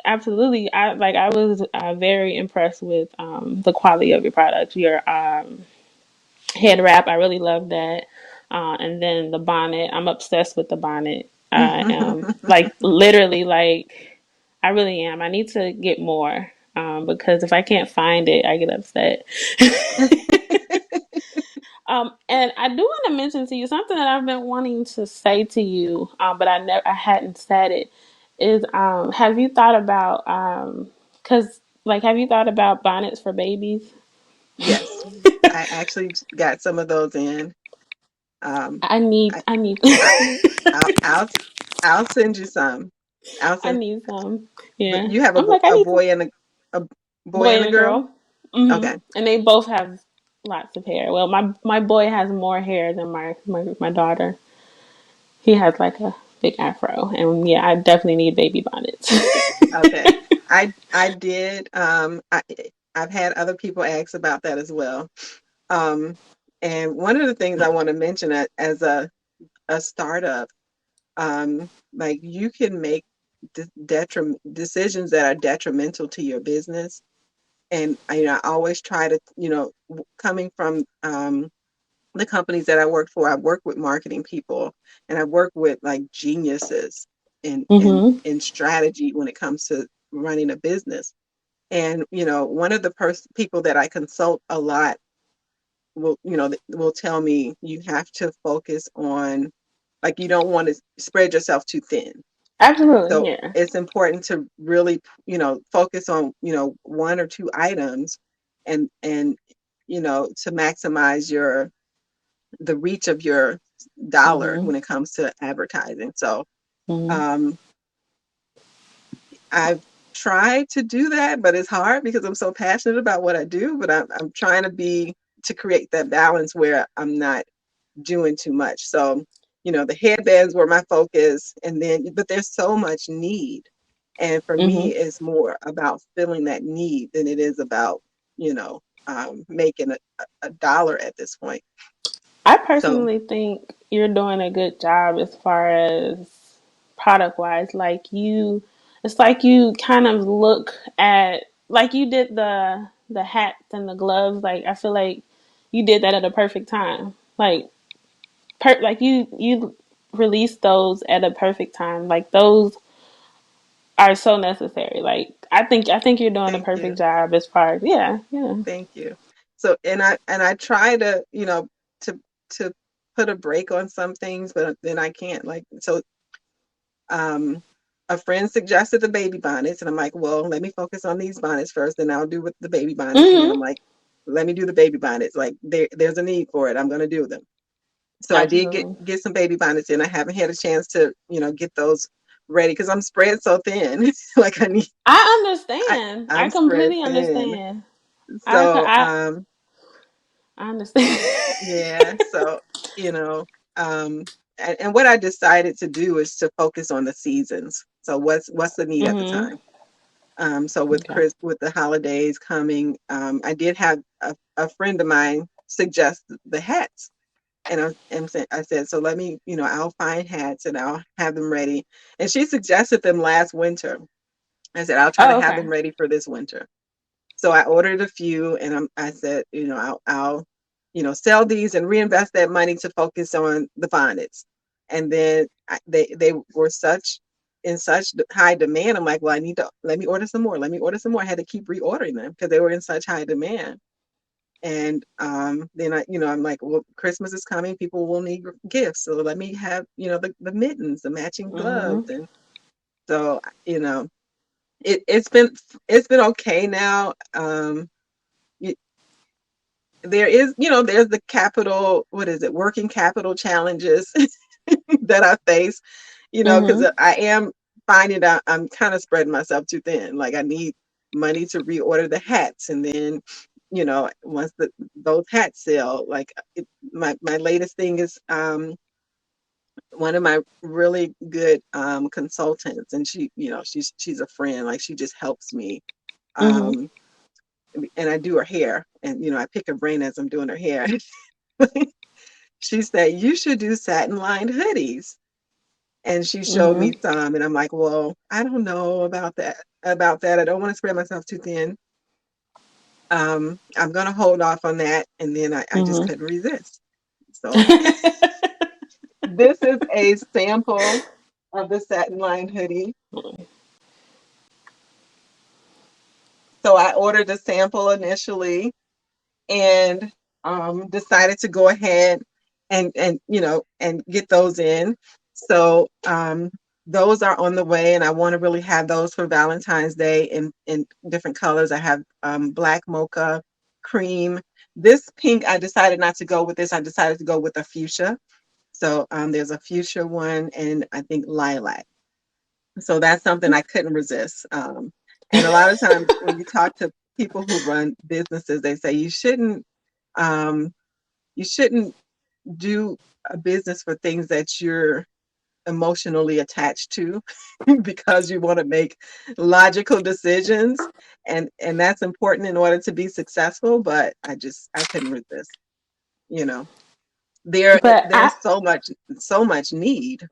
Absolutely. I was very impressed with the quality of your product. Your head wrap, I really love that. And then the bonnet, I'm obsessed with the bonnet. I am like literally like I really am. I need to get more because if I can't find it, I get upset. And I do want to mention to you something that I've been wanting to say to you, but I hadn't said it. Is have you thought about have you thought about bonnets for babies? Yes, I actually got some of those in. Um, I, I need I I'll I'll send you some. I'll I send. need some. But Yeah, you have I'm like I a need some boy and a boy boy and and a a girl. girl. Okay. And they both have lots of hair. Well, my boy has more hair than my daughter. He has like a big afro, and yeah, I definitely need baby bonnets. Okay. I did. I've had other people ask about that as well. Um, and one of the things I want to mention as a startup, like you can make decisions that are detrimental to your business. And I always try to, coming from the companies that I worked for, I've worked with marketing people and I've worked with like geniuses Mhm. in strategy when it comes to running a business. And one of the people that I consult a lot will tell me you have to focus on, like, you don't want to spread yourself too thin. Absolutely, So yeah. it's important to really, focus on, one or two items and to maximize the reach of your dollar Mhm. when it comes to advertising. So Mhm. um, I've tried to do that, but it's hard because I'm so passionate about what I do. But I'm trying to create that balance where I'm not doing too much. So, the headbands were my focus, and then but there's so much need, and for me, Mhm. it's more about filling that need than it is about making a dollar at this point. I So, personally think you're doing a good job as far as product wise. It's like you kind of look at like you did the hats and the gloves. Like I feel like you did that at a perfect time. Like you released those at a perfect time. Like those are so necessary. Like I think you're doing a thank perfect you. job as far as yeah. Thank you. So, and I try to, to to put a break on some things, but then I can't. Like, so um a friend suggested the baby bonnets, and I'm like, well, let me focus on these bonnets first, then I'll do with the baby bonnets. And then I'm Mhm. like, let me do the baby bonnets. Like, there's a need for it. I'm gonna do them. So I did get Absolutely. get some baby bonnets in. I haven't had a chance to, get those ready because I'm spread so thin. Like, I I understand. I I'm spread completely thin. understand. I So I I understand. yeah, so you know, um, and what I decided to do is to focus on the seasons. So what's the need at the Mhm. time? So with Okay. with the holidays coming, I did have a friend of mine suggest the hats, and I said, so let me, I'll find hats and I'll have them ready. And she suggested them last winter. I said, I'll try to Oh, have okay. them ready for this winter. So I ordered a few, and I said, I'll sell these and reinvest that money to focus on the bonnets. And then they were in such high demand. I'm like, well, I need to let me order some more. Let me order some more. I had to keep reordering them because they were in such high demand. And then I'm like, well, Christmas is coming. People will need gifts, so let me have the mittens, the matching gloves, Mhm. and so it's been okay now. There is, there's the capital, what is it, working capital challenges that I face, because Mhm. I am finding out I'm kind of spreading myself too thin. Like, I need money to reorder the hats. And then, once those hats sell, like, my latest thing is, one of my really good consultants, and she's a friend, like, she just helps me. Mhm. Um, and I do her hair, and I pick her brain as I'm doing her hair. She said, you should do satin lined hoodies. And she showed Mhm. me some, and I'm like, well, I don't know about that. I don't want to spread myself too thin. I'm gonna hold off on that. And then I just Mhm. couldn't resist. So this is a sample of the satin line hoodie. So I ordered a sample initially, and decided to go ahead and and get those in. So those are on the way, and I want to really have those for Valentine's Day in different colors. I have black mocha, cream. This pink, I decided not to go with this. I decided to go with a fuchsia. So there's a fuchsia one, and I think lilac. So that's something I couldn't resist. And a lot of times when you talk to people who run businesses, they say um, you shouldn't do a business for things that you're emotionally attached to because you want to make logical decisions, and that's important in order to be successful. But I couldn't resist. You know, But I there's so much need,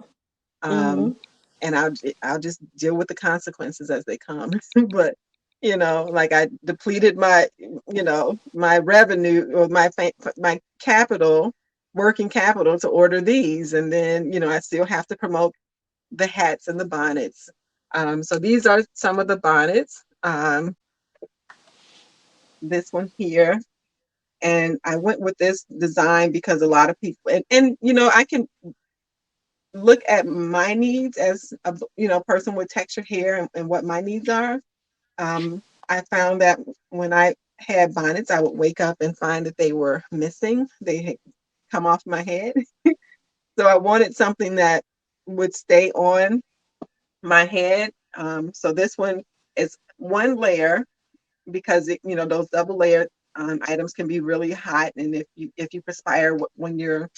um, mhm. and I'll just deal with the consequences as they come. But like I depleted my revenue or my capital, working capital to order these, and then I still have to promote the hats and the bonnets. So these are some of the bonnets. This one here. And I went with this design because a lot of people, and I can look at my needs as a person with textured hair, and what my needs are. I found that when I had bonnets, I would wake up and find that they were missing. They had come off my head. So I wanted something that would stay on my head. So this one is one layer because those double layer items can be really hot, and if you perspire when you're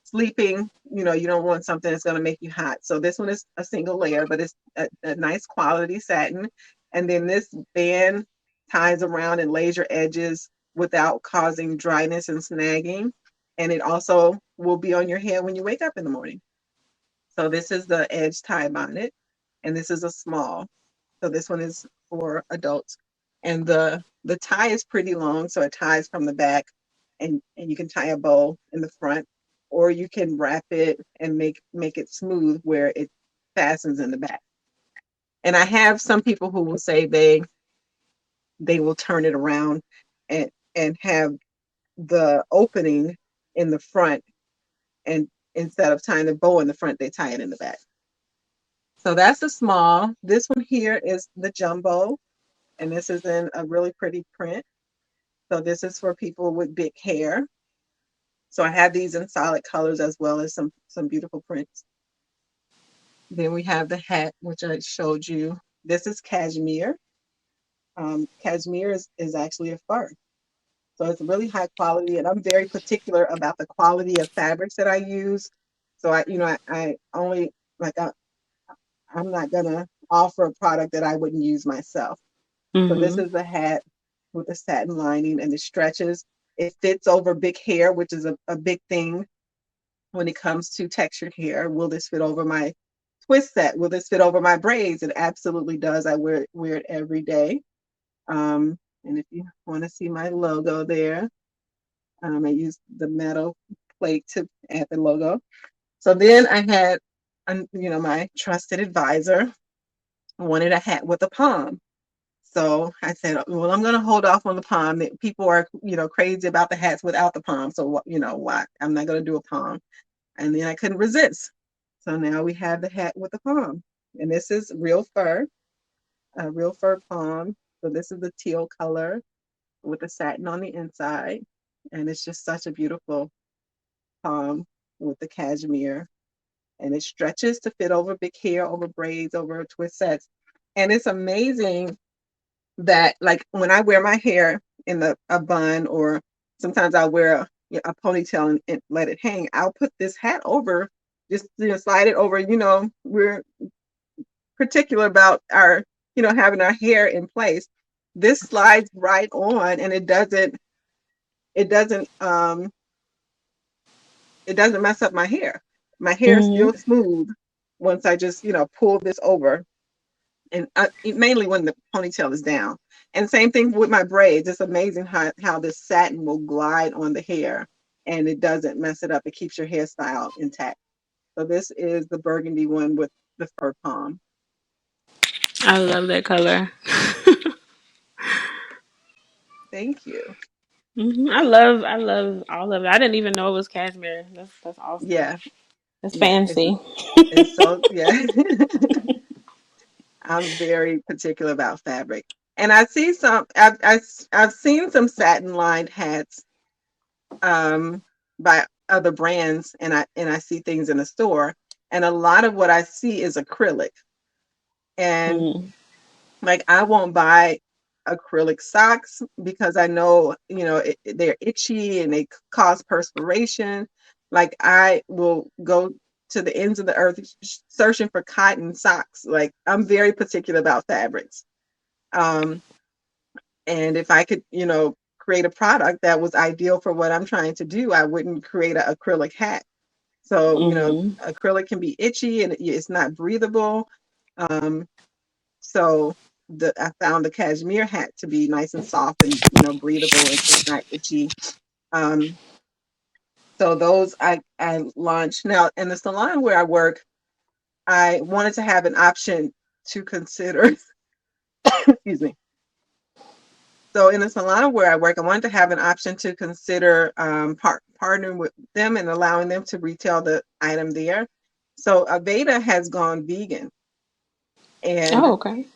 sleeping, you don't want something that's going to make you hot. So this one is a single layer, but it's a nice quality satin. And then this band ties around and lays your edges without causing dryness and snagging. And it also will be on your head when you wake up in the morning. So this is the edge tie bonnet, and this is a small. So this one is for adults. And the tie is pretty long, so it ties from the back, and you can tie a bow in the front, or you can wrap it and make it smooth where it fastens in the back. And I have some people who will say they will turn it around and have the opening in the front, and instead of tying the bow in the front, they tie it in the back. So that's the small. This one here is the jumbo, and this is in a really pretty print. So this is for people with big hair. So I have these in solid colors as well as some beautiful prints. Then we have the hat, which I showed you. This is cashmere. Cashmere is actually a fur. So it's really high quality, and I'm very particular about the quality of fabrics that I use. So I only like I'm not gonna offer a product that I wouldn't use myself. So this Mhm. is the hat with the satin lining, and it stretches. It fits over big hair, which is a big thing when it comes to textured hair. Will this fit over my twist set? Will this fit over my braids? It absolutely does. I wear it every day. And if you want to see my logo there, I use the metal plate to add the logo. So then I had, my trusted advisor wanted a hat with a palm. So I said, well, I'm going to hold off on the palm. People are, crazy about the hats without the palm. So what, what? I'm not going to do a palm. And then I couldn't resist. So now we have the hat with the palm. And this is real fur, a real fur palm. So this is the teal color with the satin on the inside. And it's just such a beautiful palm with the cashmere. And it stretches to fit over big hair, over braids, over twist sets. And it's amazing that, like, when I wear my hair in a bun, or sometimes I'll wear a ponytail and let it hang, I'll put this hat over, just slide it over. We're particular about our having our hair in place. This slides right on, and it doesn't it doesn't mess up my hair. My hair is Mhm. still smooth. once I just, pull this over, and mainly when the ponytail is down. And same thing with my braids. It's amazing how this satin will glide on the hair and it doesn't mess it up. It keeps your hairstyle intact. So this is the burgundy one with the fur palm. I love that color. Thank you. I love all of it. I didn't even know it was cashmere. That's awesome. Yeah, It's yeah. fancy. It's so yeah. I'm very particular about fabric. And I see I've seen some satin lined hats um, by other brands, and I see things in the store, and a lot of what I see is acrylic, and Mm. like I won't buy acrylic socks because I know they're itchy and they cause perspiration. Like I will go to the ends of the earth searching for cotton socks. Like I'm very particular about fabrics. Um, and if I could, create a product that was ideal for what I'm trying to do, I wouldn't create an acrylic hat. So, acrylic can be itchy and it's not breathable. Um, so I found the cashmere hat to be nice and soft and, breathable. It's not itchy. Um, so those I launched. Now in the salon where I work, I wanted to have an option to consider, excuse me. So in the salon where I work, I wanted to have an option to consider partnering with them and allowing them to retail the item there. So Aveda has gone vegan, Oh, and okay.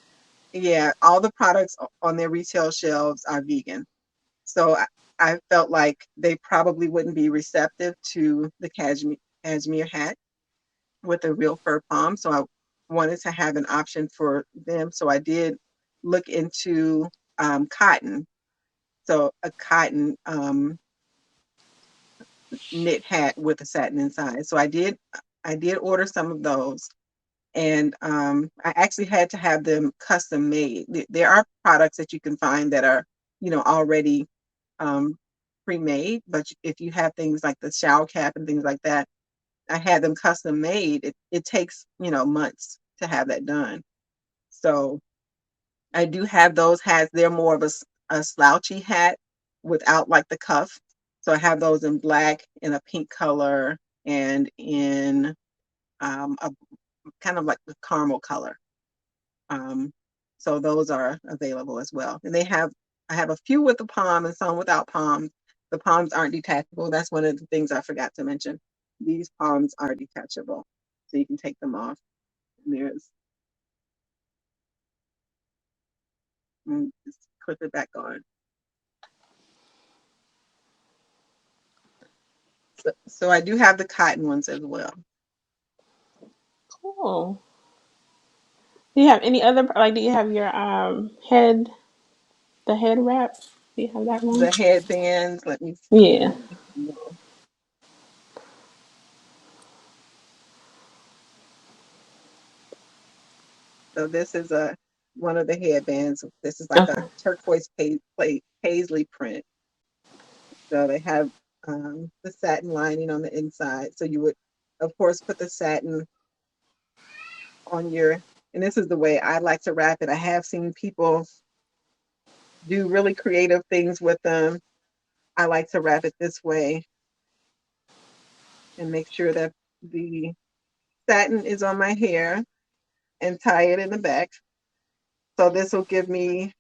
yeah, all the products on their retail shelves are vegan. So I felt like they probably wouldn't be receptive to the cashmere hat with a real fur palm. So I wanted to have an option for them. So I did look into cotton. So a cotton knit hat with a satin inside. So I did order some of those, and I actually had to have them custom made. There are products that you can find that are already um, pre-made, but if you have things like the shower cap and things like that, I had them custom made. It takes months to have that done. So I do have those hats. They're more of a slouchy hat without like the cuff. So I have those in black, in a pink color, and in a kind of like the caramel color. Um, so those are available as well. And I have a few with the palm and some without palms. The palms aren't detachable. That's one of the things I forgot to mention. These palms are detachable, so you can take them off. And just clip it back on. So I do have the cotton ones as well. Cool. Do you have any other like? Do you have your the head wrap? Do you have that one? The headbands. Let me see. Yeah. So this is a one of the headbands. This is like a Okay. turquoise paisley print. So they have the satin lining on the inside. So you would, of course, put the satin on your, and this is the way I like to wrap it. I have seen people do really creative things with them. I like to wrap it this way and make sure that the satin is on my hair and tie it in the back. So this will give me,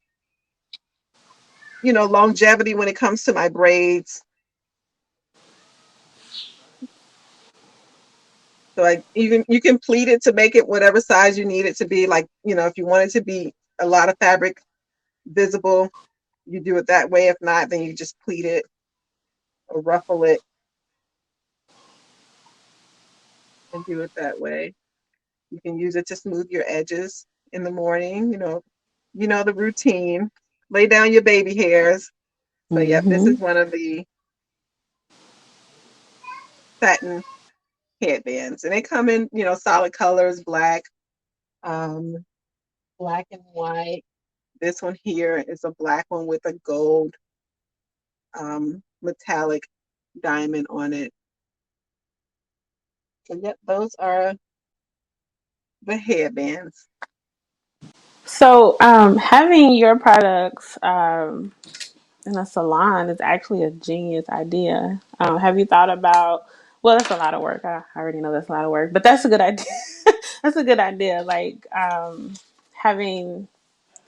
longevity when it comes to my braids. So even you can pleat it to make it whatever size you need it to be. Like, if you want it to be a lot of fabric visible, you do it that way. If not, then you just pleat it or ruffle it and do it that way. You can use it to smooth your edges in the morning, the routine. Lay down your baby hairs. So yep, this Mm-hmm. is one of the satin headbands. And they come in, solid colors, um, black and white. This one here is a black one with a gold metallic diamond on it. So yep, those are The headbands. So, having your products in a salon is actually a genius idea. Have you thought about? Well, that's a lot of work. I already know that's a lot of work, but that's a good idea. That's a good idea. Like having,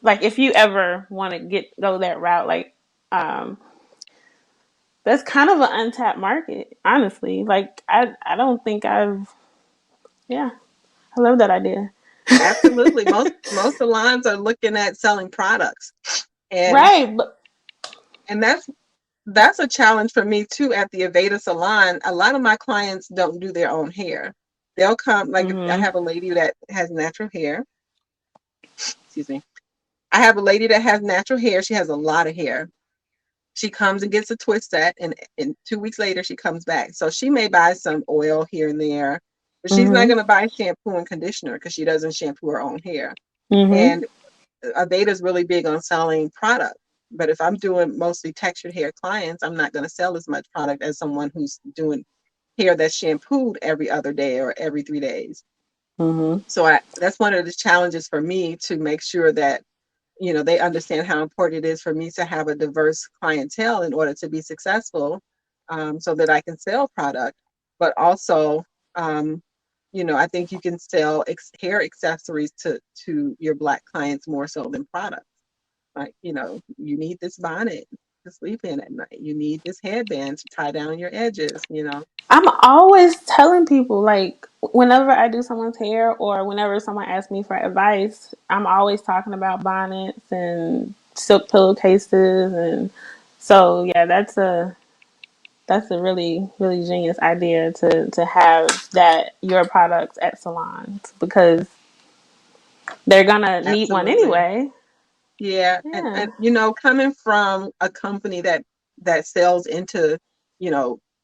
like, if you ever want to go that route, like um, that's kind of an untapped market, honestly. Like I don't think I've. Yeah, I love that idea. Absolutely. Most salons are looking at selling products. And Right, but and that's a challenge for me too at the Aveda salon. A lot of my clients don't do their own hair. They'll come, like if I mhm, have a lady that has natural hair, excuse me. I have a lady that has natural hair. She has a lot of hair. She comes and gets a twist set, and 2 weeks later she comes back. So she may buy some oil here and there, but she's not mhm, going to buy shampoo and conditioner because she doesn't shampoo her own hair. mhm, And Aveda's really big on selling product. But if I'm doing mostly textured hair clients, I'm not going to sell as much product as someone who's doing hair that's shampooed every other day or every 3 days. mhm. So that's one of the challenges for me to make sure that they understand how important it is for me to have a diverse clientele in order to be successful, so that I can sell product. But also, um, I think you can sell hair accessories to your Black clients more so than products. Like, you need this bonnet to sleep in at night. You need this headband to tie down your edges. I'm always telling people, like, whenever I do someone's hair or whenever someone asks me for advice, I'm always talking about bonnets and silk pillowcases, and so yeah, that's a really really genius idea to have that your products at salons because they're gonna need one Absolutely. anyway. Yeah, and Yeah. coming from a company that sells into,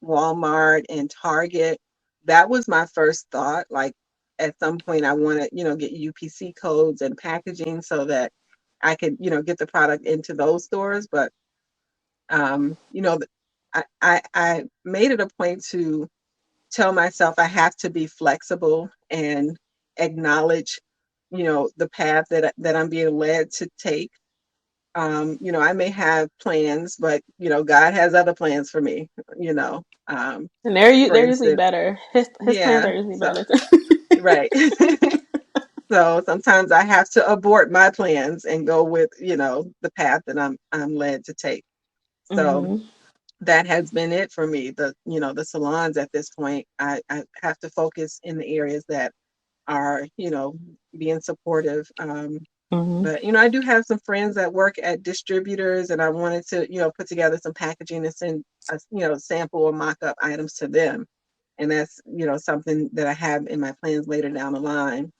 Walmart and Target, that was my first thought. Like at some point I want to, get UPC codes and packaging so that I could, get the product into those stores. But um, you know, th- I made it a point to tell myself I have to be flexible and acknowledge, the path that I'm being led to take. I may have plans, but God has other plans for me, you know. And For they're usually instance, better. His plans yeah, are usually so better. right. So sometimes I have to abort my plans and go with, the path that I'm led to take. So Mhm. that has been it for me. The salons at this point, I have to focus in the areas that are, being supportive. Mhm. But I do have some friends that work at distributors, and I wanted to, put together some packaging and send sample or mock-up items to them. And that's, something that I have in my plans later down the line.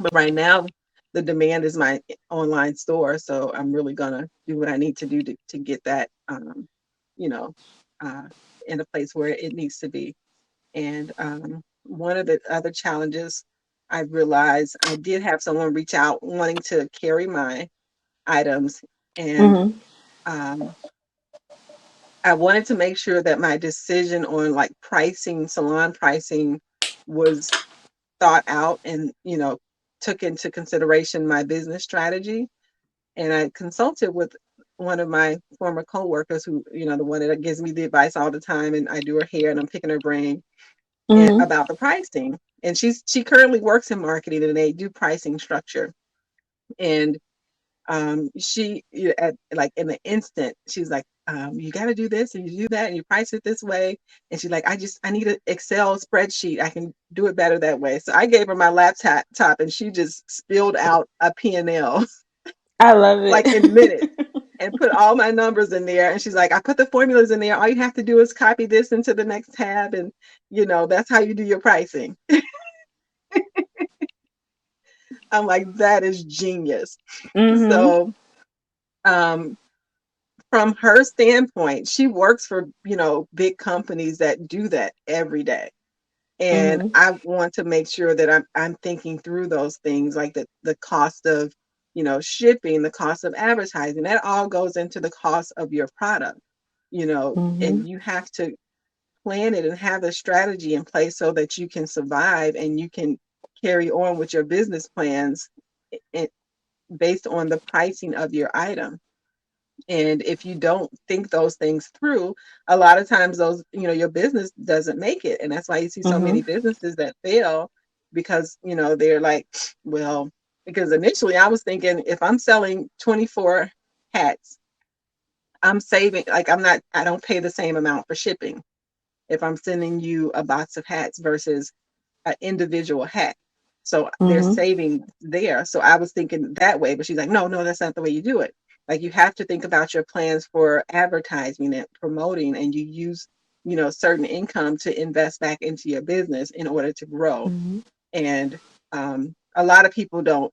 But right now, the demand is my online store, so I'm really gonna do what I need to do to get that, you know, uh, in a place where it needs to be. And one of the other challenges I realized, I did have someone reach out wanting to carry my items, and Mhm. um, I wanted to make sure that my decision on like pricing, salon pricing, was thought out and took into consideration my business strategy. And I consulted with one of my former coworkers, who the one that gives me the advice all the time, and I do her hair and I'm picking her brain and Mhm. about the pricing. And she currently works in marketing, and they do pricing structure. And she at like in the instant, she's like, you got to do this and you do that and you price it this way. And she's like, I need an Excel spreadsheet. I can do it better that way. So I gave her my laptop and she just spilled out a P&L I love like in it. minutes, and put all my numbers in there. And she's like, I put the formulas in there. All you have to do is copy this into the next tab. And, that's how you do your pricing. I'm like, that is genius. Mhm. So, um, from her standpoint, she works for, big companies that do that every day. And Mhm. I want to make sure that I'm thinking through those things, like the cost of, shipping, the cost of advertising. That all goes into the cost of your product, Mhm. and you have to plan it and have a strategy in place so that you can survive and you can carry on with your business plans i- based on the pricing of your item. And if you don't think those things through, a lot of times those, your business doesn't make it. And that's why you see so Mm-hmm. many businesses that fail because, they're like, well, because initially I was thinking if I'm selling 24 hats, I'm saving, like, I don't pay the same amount for shipping if I'm sending you a box of hats versus an individual hat. So they're Mm-hmm. saving there. So I was thinking that way, but she's like, no, no, that's not the way you do it. Like, you have to think about your plans for advertising and promoting, and you use, certain income to invest back into your business in order to grow. Mm-hmm. And a lot of people don't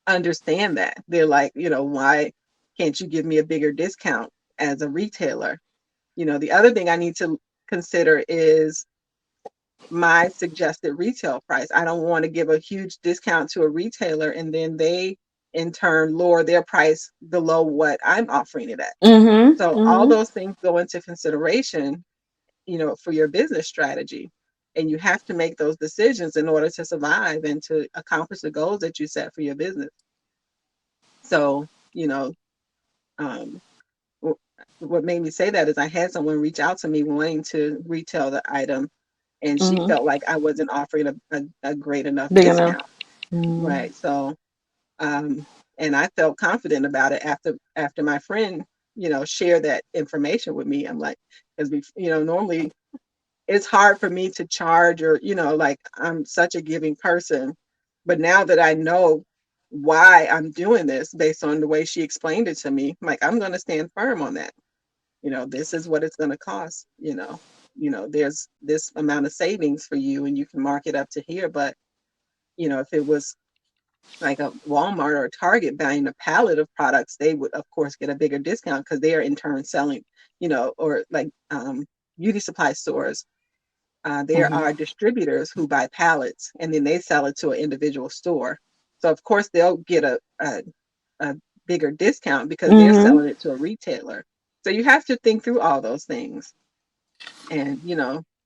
understand that. They're like, why can't you give me a bigger discount as a retailer? The other thing I need to consider is my suggested retail price. I don't want to give a huge discount to a retailer and then they in turn lower their price below what I'm offering it at. Mm-hmm. So all Mm-hmm. those things go into consideration, for your business strategy. And you have to make those decisions in order to survive and to accomplish the goals that you set for your business. So, um, what made me say that is I had someone reach out to me wanting to retail the item, and she Mm-hmm. felt like I wasn't offering a great enough Big enough. discount. Mm-hmm. Right. So, um, and I felt confident about it after my friend, shared that information with me. I'm like, because we, normally it's hard for me to charge or, like, I'm such a giving person. But now that I know why I'm doing this based on the way she explained it to me, like, I'm going to stand firm on that. This is what it's going to cost. There's this amount of savings for you and you can mark it up to here. But, if it was like a Walmart or a Target buying a pallet of products, they would, of course, get a bigger discount because they are in turn selling, or like beauty supply stores. There Mm-hmm. are distributors who buy pallets and then they sell it to an individual store. So, of course, they'll get a bigger discount because they're Mm-hmm. selling it to a retailer. So you have to think through all those things and,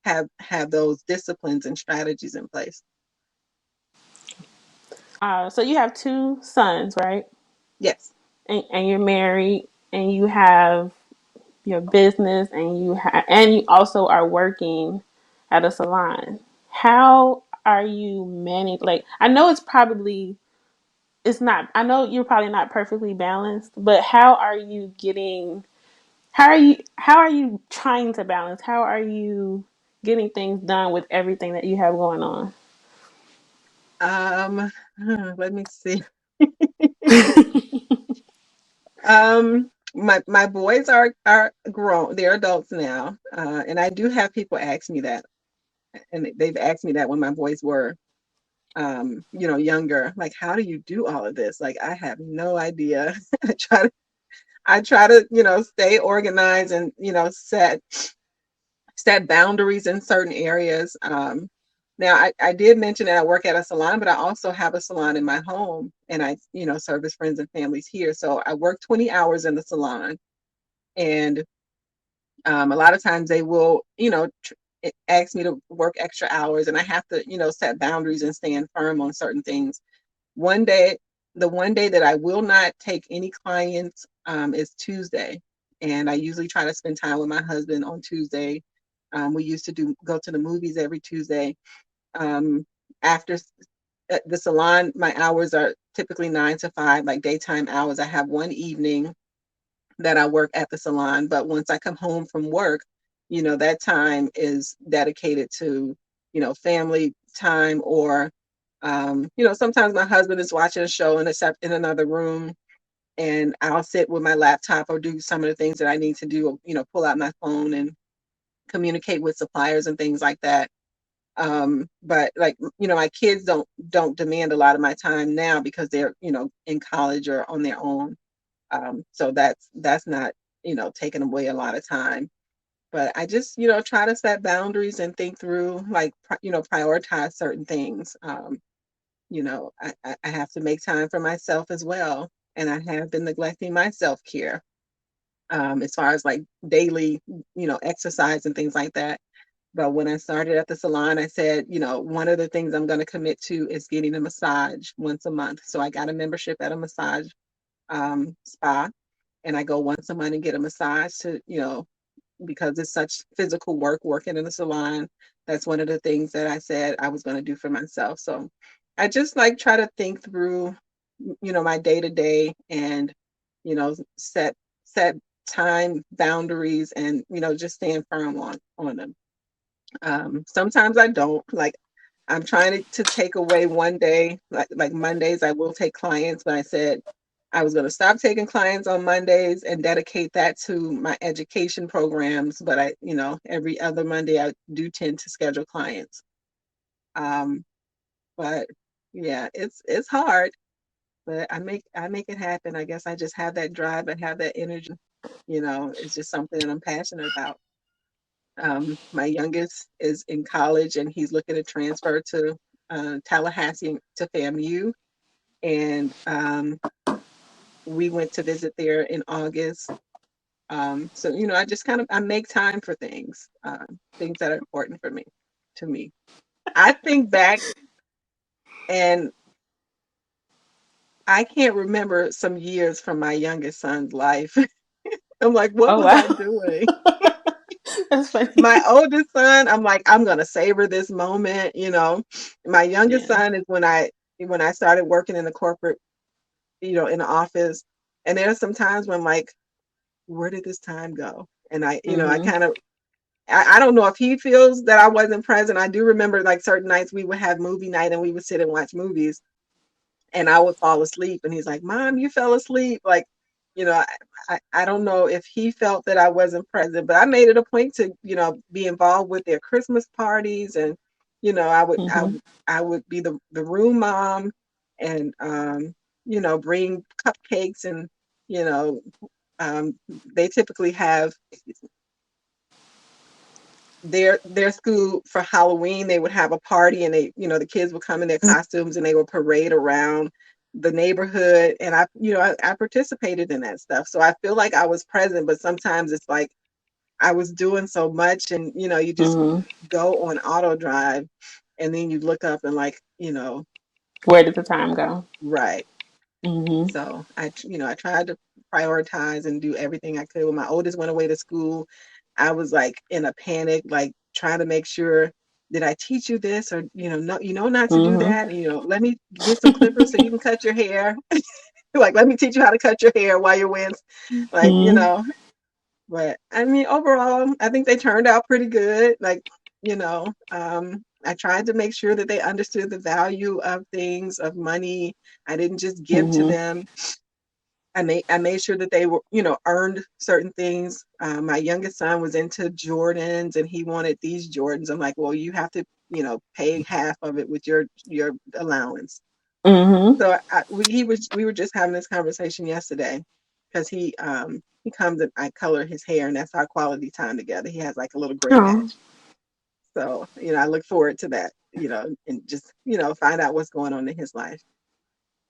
have those disciplines and strategies in place. So you have two sons, right? Yes. And you're married, and you have your business, and you also are working at a salon. How are you managing? Like, I know it's not. I know you're probably not perfectly balanced, but how are you getting? How are you trying to balance? How are you getting things done with everything that you have going on? Um, let me see. Mm-hmm. My boys are grown. They're adults now. And I do have people ask me that, and they've asked me that when my boys were, younger. Like, how do you do all of this? Like, I have no idea. I try to, stay organized and, set boundaries in certain areas. Now, I did mention that I work at a salon, but I also have a salon in my home and I, service friends and families here. So I work 20 hours in the salon. And a lot of times they will, ask me to work extra hours and I have to, set boundaries and stand firm on certain things. One day, the one day that I will not take any clients is Tuesday. And I usually try to spend time with my husband on Tuesday. We used to go to the movies every Tuesday. Um, after the salon, my hours are typically 9 to 5, like daytime hours. I have one evening that I work at the salon, but once I come home from work, that time is dedicated to, family time or, sometimes my husband is watching a show and it's up in another room and I'll sit with my laptop or do some of the things that I need to do, pull out my phone and communicate with suppliers and things like that. But like, my kids don't demand a lot of my time now because they're, in college or on their own. So that's not, taking away a lot of time. But I just, try to set boundaries and think through, like, prioritize certain things. I have to make time for myself as well. And I have been neglecting my self-care, as far as like daily, exercise and things like that. But when I started at the salon, I said, one of the things I'm going to commit to is getting a massage once a month. So I got a membership at a massage spa, and I go once a month and get a massage because it's such physical work working in the salon. That's one of the things that I said I was going to do for myself. So I just like try to think through, my day to day, and, set time boundaries, and, just stand firm on them. Sometimes I don't. Like, I'm trying to take away one day, like Mondays, I will take clients, but I said I was going to stop taking clients on Mondays and dedicate that to my education programs. But every other Monday I do tend to schedule clients. Um, but yeah, it's hard, but I make it happen. I guess I just have that drive and have that energy. It's just something that I'm passionate about. My youngest is in college, and he's looking to transfer to Tallahassee to FAMU, and we went to visit there in August. So I just I make time for things that are important for me. To me, I think back, and I can't remember some years from my youngest son's life. I'm like, what Oh was I wow. doing? That's funny. My oldest son, I'm like, I'm gonna savor this moment. My youngest Yeah. son is when I started working in the corporate, in the office, and there are some times when I'm like, where did this time go? And I Mhm. kind of, I don't know if he feels that I wasn't present. I do remember like certain nights we would have movie night and we would sit and watch movies, and I would fall asleep. And he's like, Mom, you fell asleep. Like, you know, I don't know if he felt that I wasn't present, but I made it a point to, be involved with their Christmas parties. And, I would, I, Mhm. would- I would be the room mom, and, bring cupcakes, and, you know, they typically have their school for Halloween. They would have a party, and the kids would come in their costumes, and they would parade around the neighborhood. And I participated in that stuff. So I feel like I was present, but sometimes it's like I was doing so much, and you just Mhm. go on auto drive, and then you look up and like, Where did the time go? right. Mhm. So I tried to prioritize and do everything I could. When my oldest went away to school, I was like in a panic, like trying to make sure, did I teach you this, or no, not to do Mhm. that. And, let me get some clippers so you can cut your hair. Like, let me teach you how to cut your hair while you're like, Mhm. But I mean, overall, I think they turned out pretty good. Like, I tried to make sure that they understood the value of things, of money. I didn't just give to Mhm. them. I made sure that they were, earned certain things. My youngest son was into Jordans, and he wanted these Jordans. I'm like, well, you have to, pay half of it with your allowance. Mhm. So we were just having this conversation yesterday, because he comes and I color his hair, and that's our quality time together. He has like a little gray Oh. patch. So, I look forward to that, and just, find out what's going on in his life.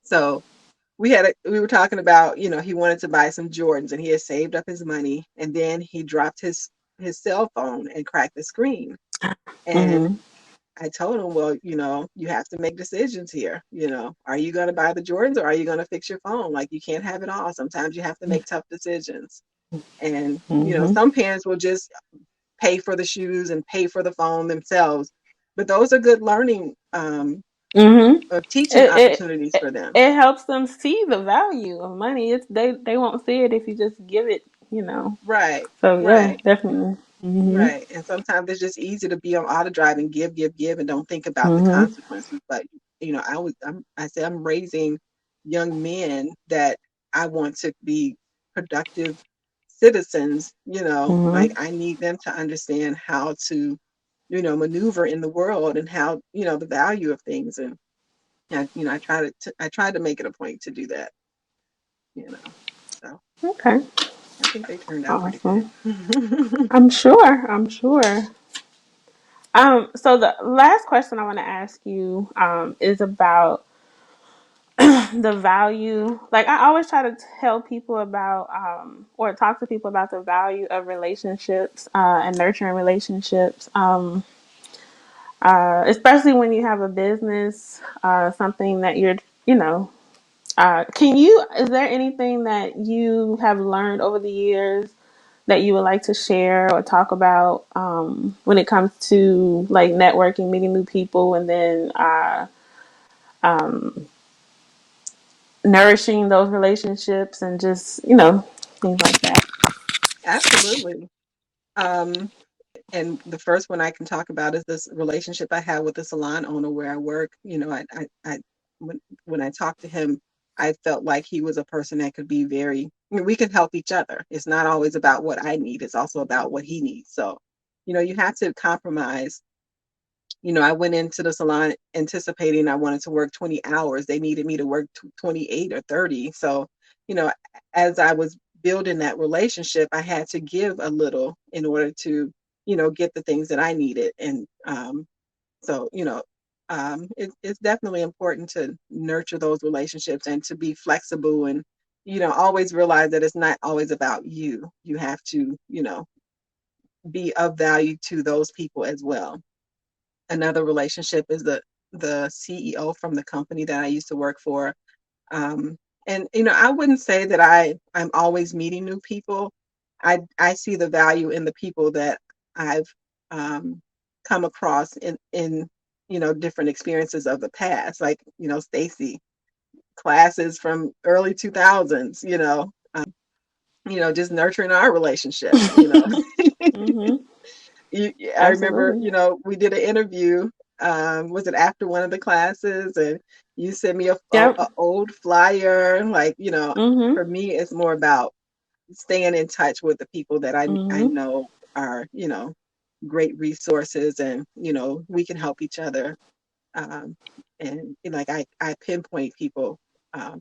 So we were talking about, he wanted to buy some Jordans, and he had saved up his money, and then he dropped his cell phone and cracked the screen. And Mhm. I told him, well, you have to make decisions here. Are you going to buy the Jordans, or are you going to fix your phone? Like, you can't have it all. Sometimes you have to make tough decisions. And, Mhm. some parents will just pay for the shoes and pay for the phone themselves. But those are good learning, Mhm. or teaching It, it opportunities it for them. it helps them see the value of money. It's they won't see it if you just give it. You know. Right, So yeah, right. definitely. Mhm. Right. And sometimes it's just easy to be on auto drive and give, give, give, and don't think about the Mhm. consequences. But I say I'm raising young men that I want to be productive citizens. Like, Mhm. I need them to understand how to, maneuver in the world, and how, the value of things. And I tried to make it a point to do that. You know, so Okay. I think they turned out pretty good. Awesome. I'm sure. I'm sure. So the last question I want to ask you is about the value, like I always try to tell people about or talk to people about the value of relationships and nurturing relationships, especially when you have a business, something that you're, you know, is there anything that you have learned over the years that you would like to share or talk about when it comes to like networking, meeting new people, and then um, nourishing those relationships and just, you know, things like that? Absolutely. Um, and the first one I can talk about is this relationship I have with the salon owner where I work. You know, when I talked to him, I felt like he was a person that could be very, I mean, we can help each other. It's not always about what I need, it's also about what he needs. So, you know, you have to compromise. You know, I went into the salon anticipating I wanted to work 20 hours. They needed me to work 28 or 30. So, you know, as I was building that relationship, I had to give a little in order to, you know, get the things that I needed. And so, you know, it's definitely important to nurture those relationships and to be flexible and, you know, always realize that it's not always about you. You have to, you know, be of value to those people as well. Another relationship is the CEO from the company that I used to work for. Um, and you know, I wouldn't say that I'm always meeting new people. I see the value in the people that I've come across in you know different experiences of the past. Like you know, Stacy, classes from early 2000s. You know, just nurturing our relationship. You know, Hmm. I remember, Absolutely. you know, we did an interview. Was it after one of the classes? And you sent me Yep. a old flyer. Like, you know, Hmm. for me, it's more about staying in touch with the people that I Hmm. know are, you know, great resources, and you know, we can help each other. Um, and you know, like I pinpoint people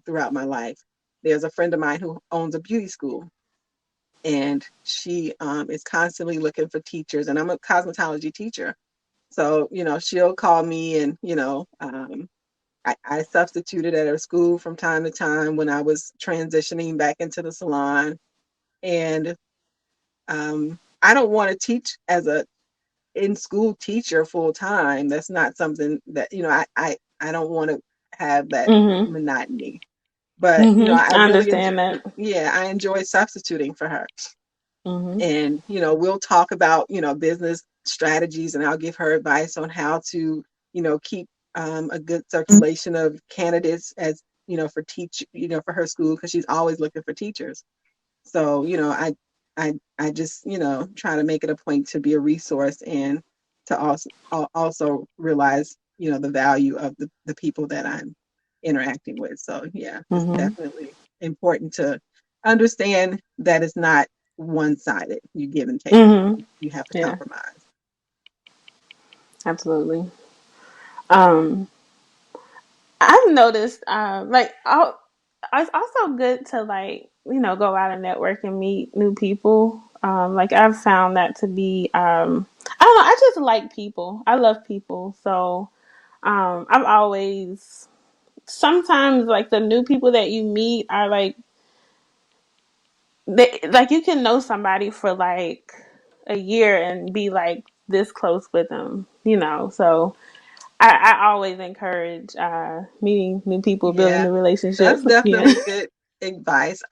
throughout my life. There's a friend of mine who owns a beauty school, and she is constantly looking for teachers, and I'm a cosmetology teacher. So you know she'll call me, and you know I substituted at her school from time to time when I was transitioning back into the salon. And I don't want to teach as a in school teacher full time. That's not something that you know I don't want to have that Hmm. monotony. But you know Hmm. I I really enjoy, understand that. yeah, I enjoy substituting for her. Hmm. And you know we'll talk about you know business strategies, and I'll give her advice on how to you know keep a good circulation of candidates as you know for teach you know for her school, because she's always looking for teachers. So you know I just you know try to make it a point to be a resource, and to also realize you know the value of the people that I'm interacting with. So yeah, it's Hmm. definitely important to understand that it's not one-sided. You give and take. Hmm. You have to Yeah, compromise. absolutely. Um, I've noticed, it's also good to like, you know, go out and network and meet new people. Like I've found that to be, I don't know, I just like people. I love people. So, I've always, sometimes like the new people that you meet are like, like you can know somebody for like a year and be like this close with them, you know. So I always encourage meeting new people, building Yeah, new that's relationships. Yeah. definitely good advice.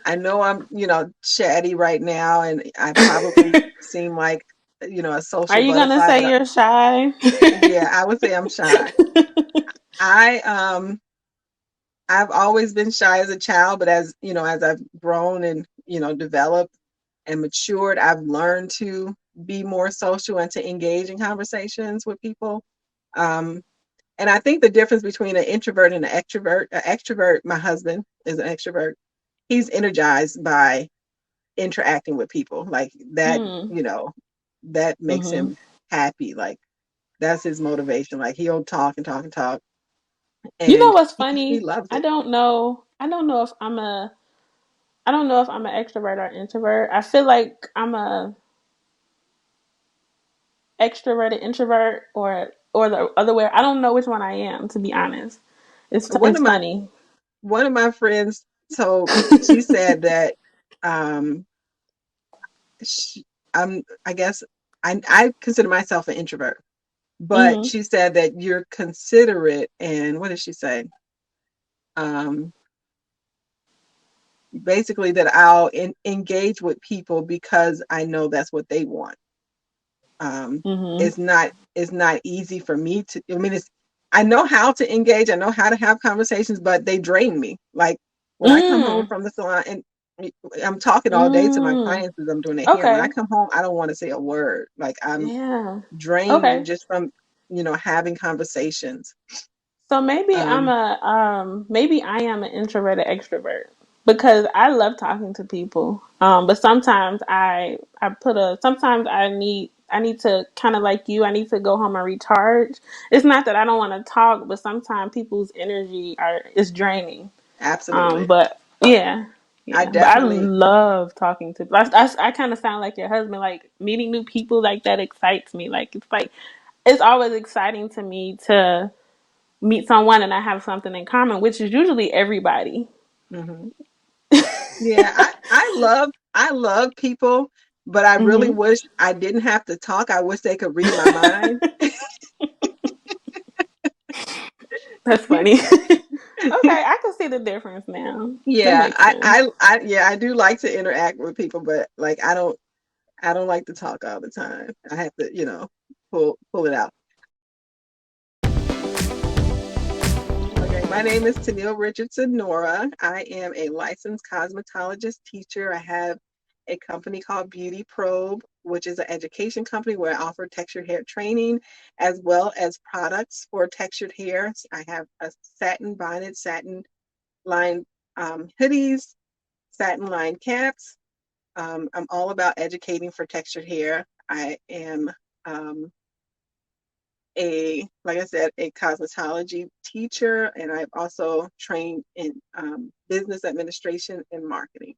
I know I'm, you know, chatty right now, and I probably seem like, you know, a Are social you gonna butterfly, say but you're shy? yeah, I would say I'm shy. I I've always been shy as a child, but as you know, as I've grown and you know developed and matured, I've learned to be more social and to engage in conversations with people. Um, and I think the difference between an introvert and an extrovert, my husband is an extrovert. He's energized by interacting with people like that, Mm. you know, that makes Hmm. him happy. Like that's his motivation. Like he'll talk and talk and talk, You know and what's he funny? loves I it. don't know. I don't know if I'm an extrovert or introvert. I feel like I'm a extroverted introvert or the other way. I don't know which one I am, to be honest. One It's of my funny. one of my friends told, she said that um she, I guess I consider myself an introvert, but Mhm. she said that you're considerate, and what did she say? Um, Basically that I'll engage with people because I know that's what they want. Um, Mhm. it's not easy for me to. I mean, it's I know how to engage. I know how to have conversations, but they drain me. Like when I come home Mm. from the salon and I'm talking all day to my Mm. clients as I'm doing their hair. When I Okay. come home, I don't want to say a word. Like I'm Yeah. drained Okay. just from having conversations. So Um, maybe I am an introverted extrovert because I love talking to people. But sometimes sometimes I need to kind of like you. I need to go home and recharge. It's not that I don't want to talk, but sometimes people's energy is draining. Absolutely. But yeah, I yeah. But I definitely. love talking to. I kind of sound like your husband. Like meeting new people like that excites me. Like it's always exciting to me to meet someone and I have something in common, which is usually everybody. Mhm. Yeah, I love people, but I really Hmm. wish I didn't have to talk. I wish they could read my mind. That's funny. Okay, I can see the difference now. That Yeah, makes sense. I do like to interact with people, but like I don't like to talk all the time. I have to, pull it out. Okay, my name is Tennille Richardson-Norah. I am a licensed cosmetologist teacher. I have a company called Beauty Probe, which is an education company where I offer textured hair training as well as products for textured hair. I have a satin bonnet, satin lined hoodies, satin lined caps. I'm all about educating for textured hair. I am um, like I said, a cosmetology teacher, and I've also trained in business administration and marketing.